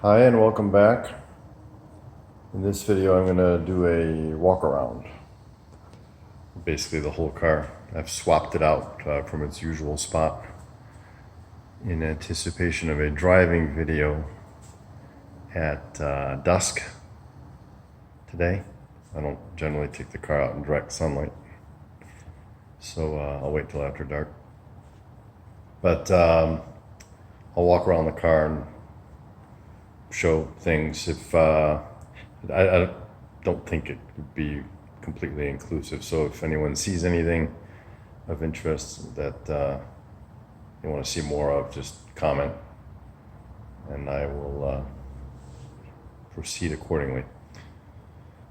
Hi and welcome back. In this video I'm going to do a walk around. Basically the whole car. I've swapped it out from its usual spot in anticipation of a driving video at dusk today. I don't generally take the car out in direct sunlight, so I'll wait till after dark. But I'll walk around the car and show things. If I don't think it would be completely inclusive, so if anyone sees anything of interest that you want to see more of, just comment and I will proceed accordingly.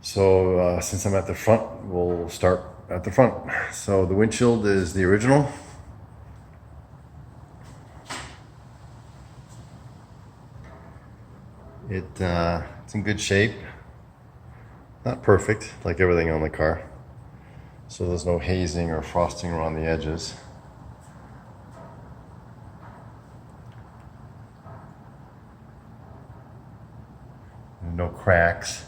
So since I'm at the front, we'll start at the front. So the windshield is the original. It's in good shape. Not perfect, like everything on the car. So there's no hazing or frosting around the edges. No cracks.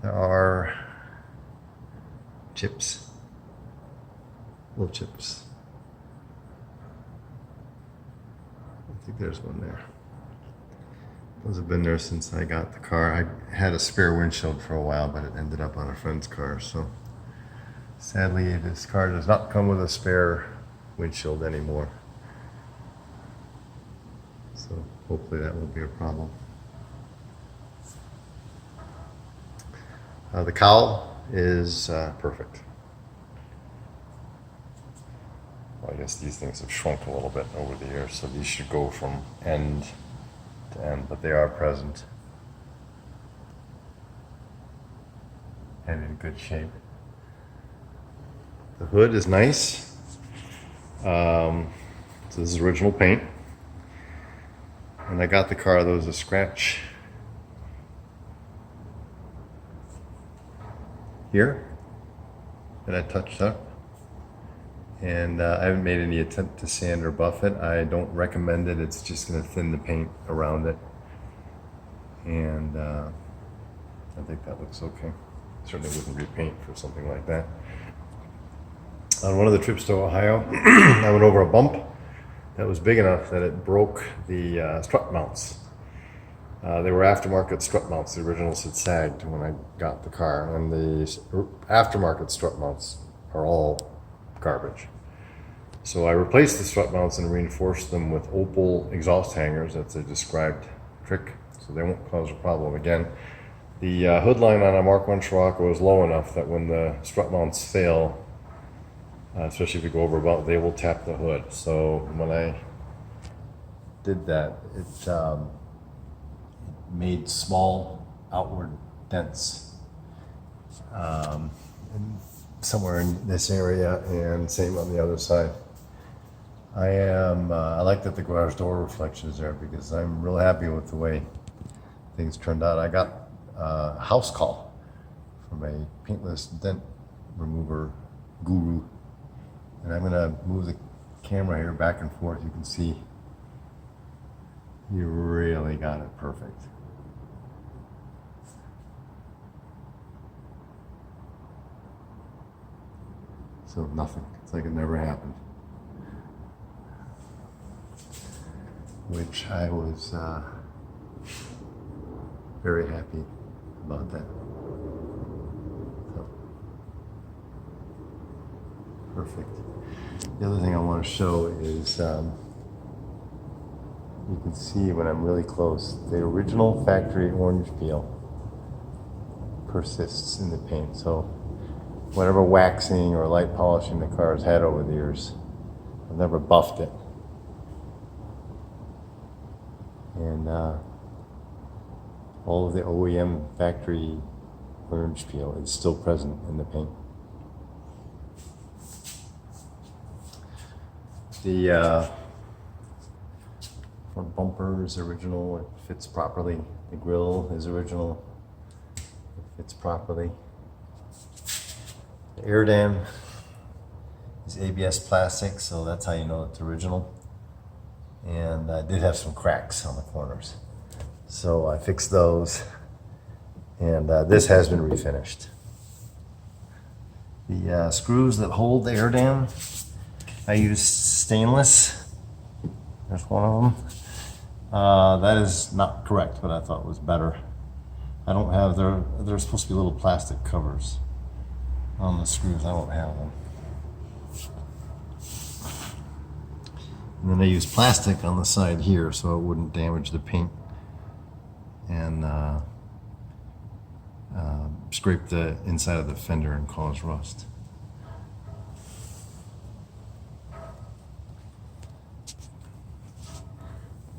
There are chips, little chips. I think there's one there. Those have been there since I got the car. I had a spare windshield for a while, but it ended up on a friend's car. So sadly, this car does not come with a spare windshield anymore. So hopefully that won't be a problem. The cowl is perfect. Well, I guess these things have shrunk a little bit over the years, so these should go from end to end, but they are present and in good shape. The hood is nice. So this is original paint. When I got the car, there was a scratch here that I touched up, and I haven't made any attempt to sand or buff it. I don't recommend it. It's just going to thin the paint around it, and I think that looks okay. Certainly wouldn't repaint for something like that. On one of the trips to Ohio, I went over a bump that was big enough that it broke the strut mounts. They were aftermarket strut mounts. The originals had sagged when I got the car, and the aftermarket strut mounts are all garbage. So I replaced the strut mounts and reinforced them with opal exhaust hangers. That's a described trick, so they won't cause a problem again. The hood line on a Mark I Scirocco is low enough that when the strut mounts fail, especially if you go over a bump, they will tap the hood. So when I did that, it made small outward dents somewhere in this area, and same on the other side. I like that the garage door reflection is there, because I'm real happy with the way things turned out. I got a house call from a paintless dent remover guru, and I'm gonna move the camera here back and forth. You can see he really got it perfect. So nothing. It's like it never happened. Which I was very happy about that. So, perfect. The other thing I want to show is you can see when I'm really close, the original factory orange peel persists in the paint. So whatever waxing or light polishing the car has had over the years, I've never buffed it. And all of the OEM factory orange peel is still present in the paint. The front bumper is original, it fits properly. The grille is original, it fits properly. The air dam is ABS plastic, so that's how you know it's original. And I did have some cracks on the corners. So I fixed those, and this has been refinished. The screws that hold the air dam, I used stainless. There's one of them. That is not correct, but I thought was better. I don't have there's supposed to be little plastic covers on the screws. I don't have them. And then I use plastic on the side here so it wouldn't damage the paint and scrape the inside of the fender and cause rust.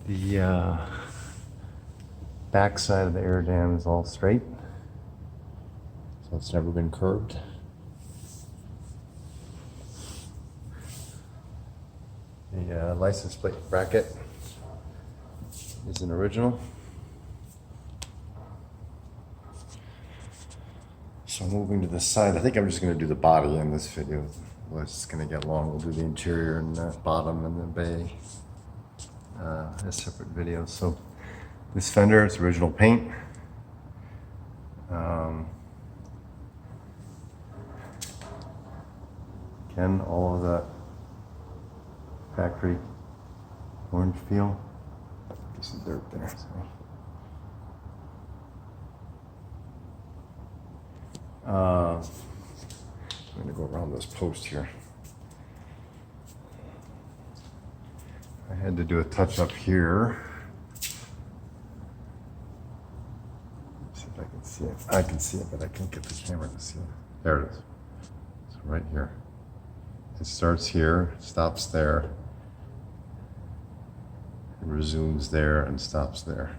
The back side of the air dam is all straight, so it's never been curved. The license plate bracket is an original. So moving to the side, I think I'm just going to do the body in this video. Well, it's going to get long. We'll do the interior and the bottom and the bay as separate videos. So this fender, it's original paint. Again, all of the factory orange peel. There's some dirt there. So. I'm going to go around this post here. I had to do a touch up here. Let's see if I can see it. I can see it, but I can't get the camera to see it. There it is. So right here. It starts here, stops there, it resumes there, and stops there.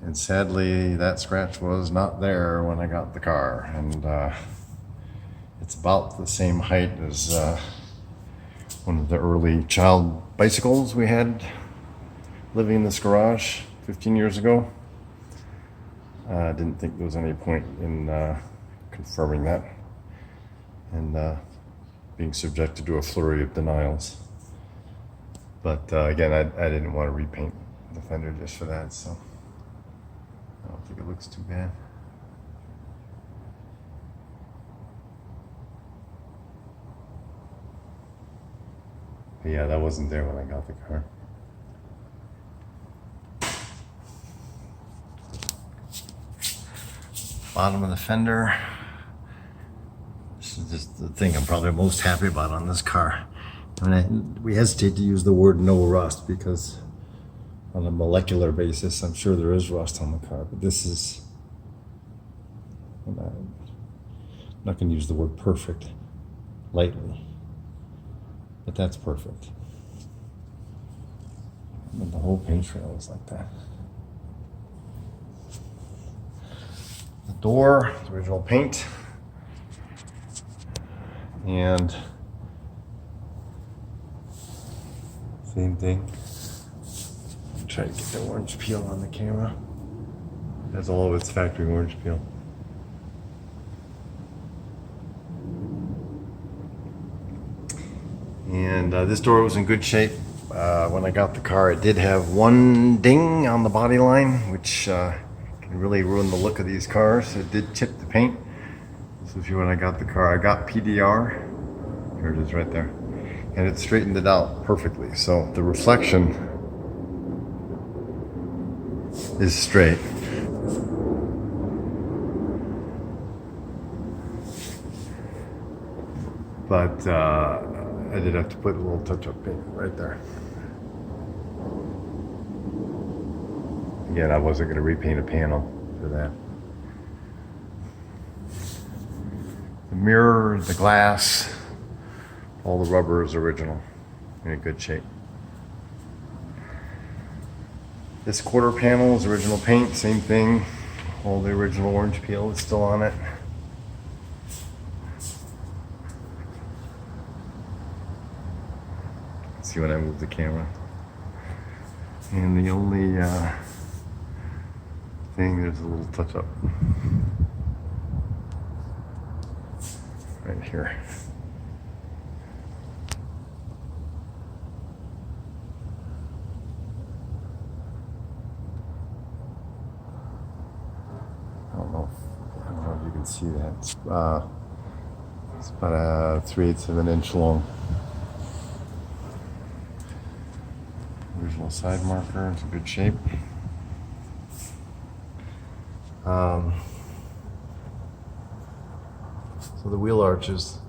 And sadly, that scratch was not there when I got the car. And it's about the same height as one of the early child bicycles we had living in this garage 15 years ago. I didn't think there was any point in confirming that and being subjected to a flurry of denials. But again, I didn't want to repaint the fender just for that, so I don't think it looks too bad. But yeah, that wasn't there when I got the car. Bottom of the fender. This is just the thing I'm probably most happy about on this car. I mean, we hesitate to use the word no rust because on a molecular basis, I'm sure there is rust on the car, but this is, I'm not going to use the word perfect lightly, but that's perfect. And the whole paint trail is like that. The door, the original paint, and same thing. Try to get the orange peel on the camera. That's all of its factory orange peel. And this door was in good shape. When I got the car, it did have one ding on the body line, which can really ruin the look of these cars. It did chip the paint. This was when I got the car. I got PDR. Here it is right there. And it straightened it out perfectly. So the reflection is straight. But I did have to put a little touch-up paint right there. Again, I wasn't going to repaint a panel for that. The mirror, the glass, all the rubber is original, in a good shape. This quarter panel is original paint, same thing. All the original orange peel is still on it. See when I move the camera. And the only thing, there's a little touch up right here. can see that. It's about a 3/8 of an inch long. Original side marker, it's in good shape. So the wheel arches,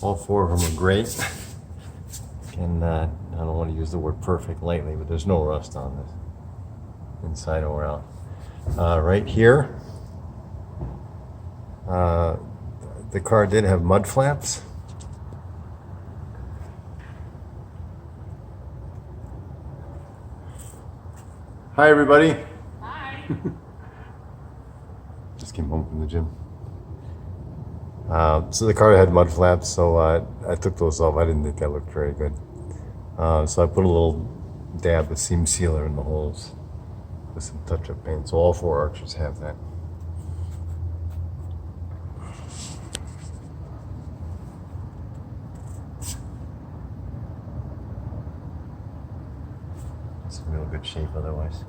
all four of them are great. And I don't want to use the word perfect lightly, but there's no rust on this, inside or out. Right here, the car did have mud flaps. Hi, everybody. Hi. Just came home from the gym. So the car had mud flaps, so I took those off. I didn't think that looked very good. So I put a little dab of seam sealer in the holes with some touch-up paint. So all four arches have that. It's in real good shape otherwise.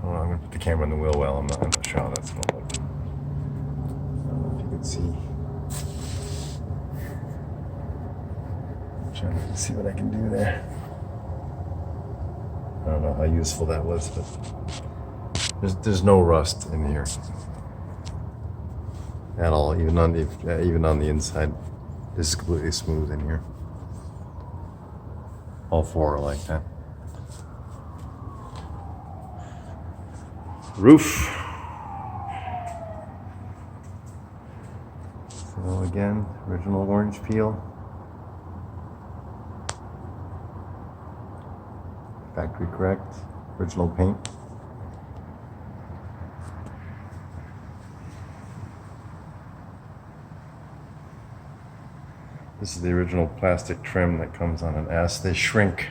Oh, I'm gonna put the camera on the wheel well. I'm not sure how that's gonna look. I don't know if you can see. I'm trying to see what I can do there. I don't know how useful that was, but there's no rust in here at all. Even on the inside, this is completely smooth in here. All four are like that. Roof. So again, original orange peel. Factory correct, original paint. This is the original plastic trim that comes on an S. They shrink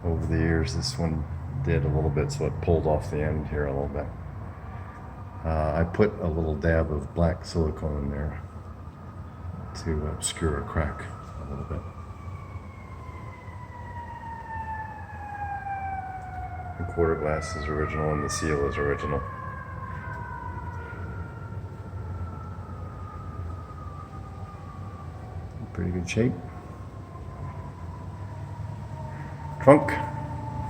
over the years. This one did a little bit, so it pulled off the end here a little bit. I put a little dab of black silicone in there to obscure a crack a little bit. The quarter glass is original and the seal is original. Pretty good shape. Trunk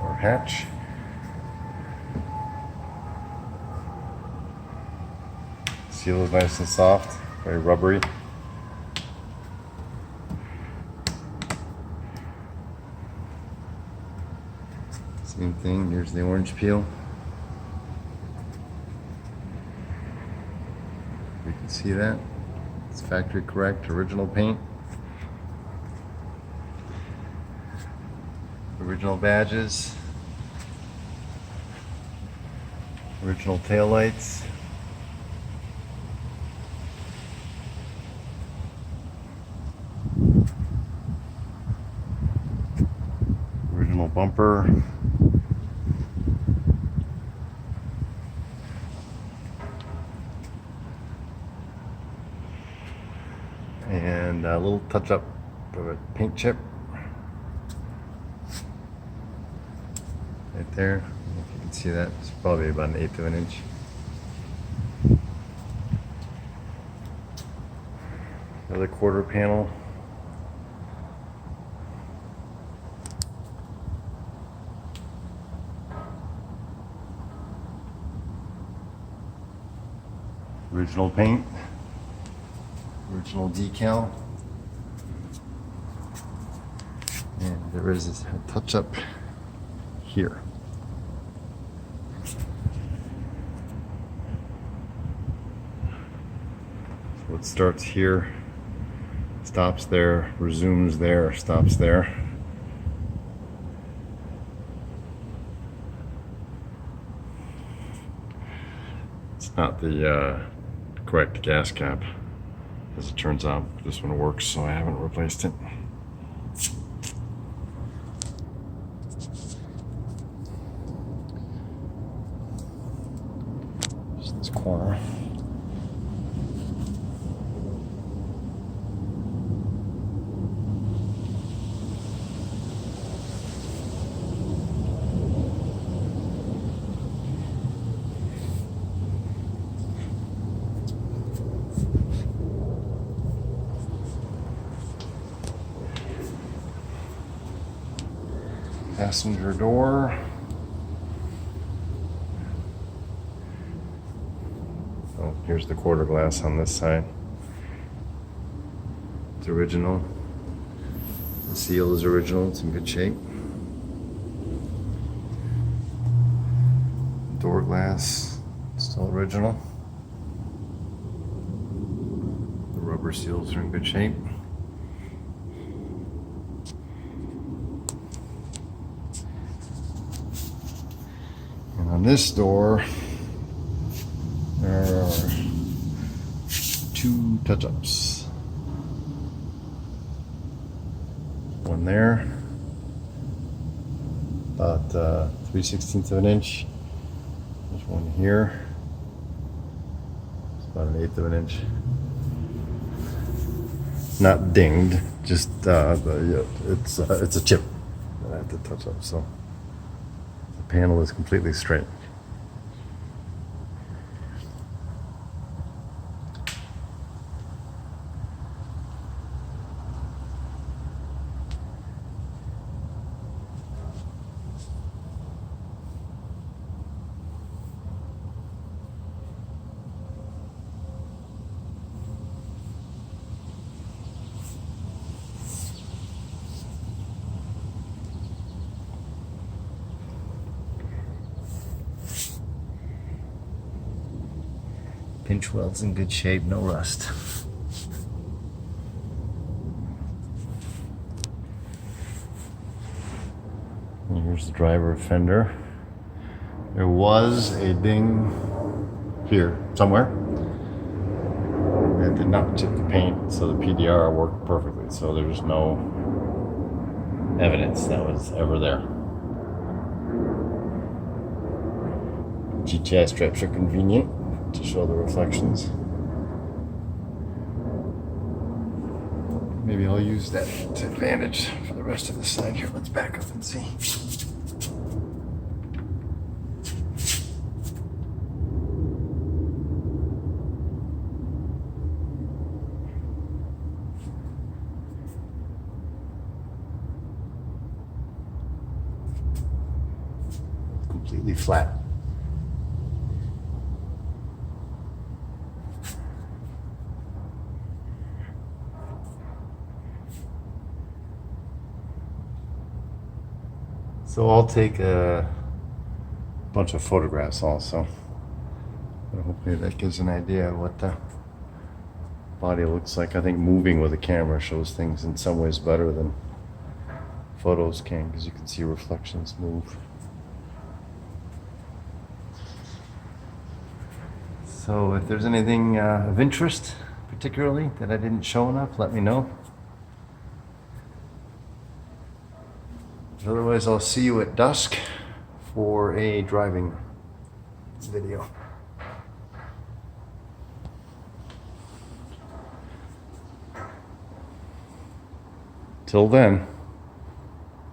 or hatch. Seal is nice and soft, very rubbery. Same thing, here's the orange peel. You can see that. It's factory correct, original paint. Original badges. Original taillights. Original bumper. And a little touch up of a paint chip right there. I don't know if you can see that. It's probably about 1/8 of an inch. Another quarter panel. Original paint. Original decal. And there is a touch up here. So it starts here, stops there, resumes there, stops there. It's not the correct gas cap. As it turns out, this one works, so I haven't replaced it. Just this corner. Passenger door. Oh, here's the quarter glass on this side. It's original. The seal is original, it's in good shape. Door glass, still original. The rubber seals are in good shape. And on this door, there are 2 touch-ups. One there, about 3/16 of an inch. There's one here, it's about 1/8 of an inch. Not dinged, just it's a chip that I have to touch up. So the panel is completely straight. Pinch welds in good shape, no rust. And here's the driver fender. There was a ding here somewhere. That did not chip the paint, so the PDR worked perfectly. So there's no evidence that was ever there. GTI stripes are convenient to show the reflections. Maybe I'll use that to advantage for the rest of the side here. Let's back up and see. Completely flat. So I'll take a bunch of photographs also. But hopefully that gives an idea of what the body looks like. I think moving with a camera shows things in some ways better than photos can, because you can see reflections move. So if there's anything of interest, particularly, that I didn't show enough, let me know. Otherwise, I'll see you at dusk for a driving video. Till then.